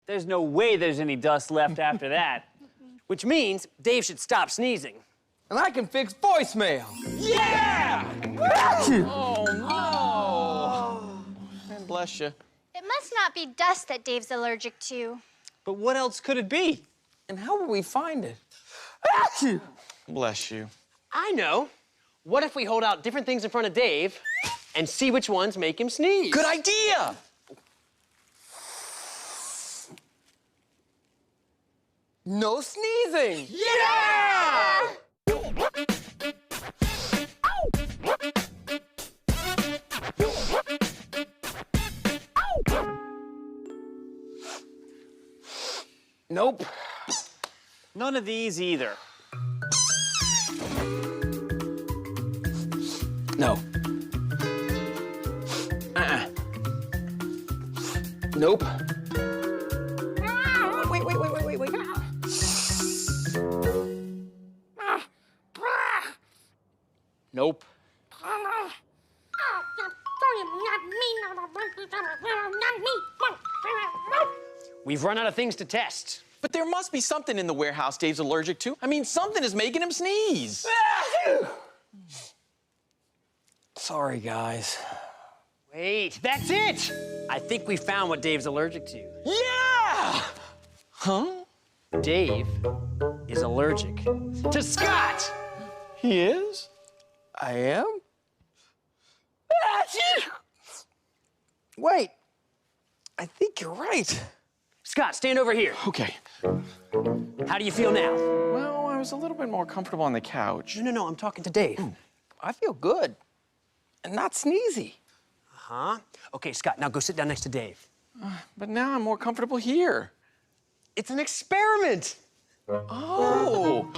There's no way there's any dust left after that. Which means Dave should stop sneezing. And I can fix voicemail. Yeah! Oh, no. Man, bless you. It must not be dust that Dave's allergic to. But what else could it be? And how will we find it? Bless you. I know. What if we hold out different things in front of Dave and see which ones make him sneeze? Good idea! No sneezing. Yeah! Nope. None of these either. No. Nope. Wait. Nope. We've run out of things to test. But there must be something in the warehouse Dave's allergic to. I mean, something is making him sneeze. Sorry, guys. Wait, that's it! I think we found what Dave's allergic to. Yeah! Huh? Dave is allergic to Scott! He is? I am? Wait. I think you're right. Scott, stand over here. Okay. How do you feel now? Well, I was a little bit more comfortable on the couch. No, I'm talking to Dave. I feel good. And not sneezy. Huh? Okay, Scott, now go sit down next to Dave. But now I'm more comfortable here. It's an experiment. Oh!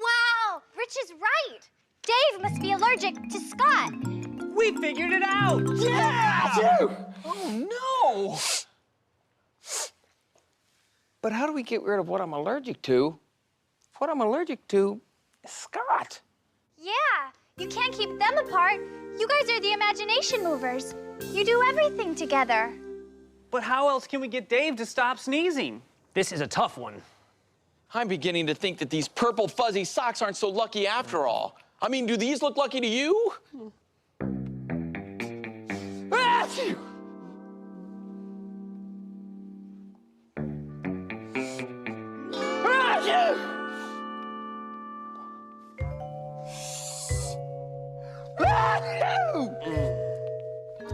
Wow, Rich is right. Dave must be allergic to Scott. We figured it out! Oh, no! But how do we get rid of what I'm allergic to? What I'm allergic to is Scott. Yeah, you can't keep them apart. You guys are the imagination movers. You do everything together. But how else can we get Dave to stop sneezing? This is a tough one. I'm beginning to think that these purple fuzzy socks aren't so lucky after all. I mean, do these look lucky to you?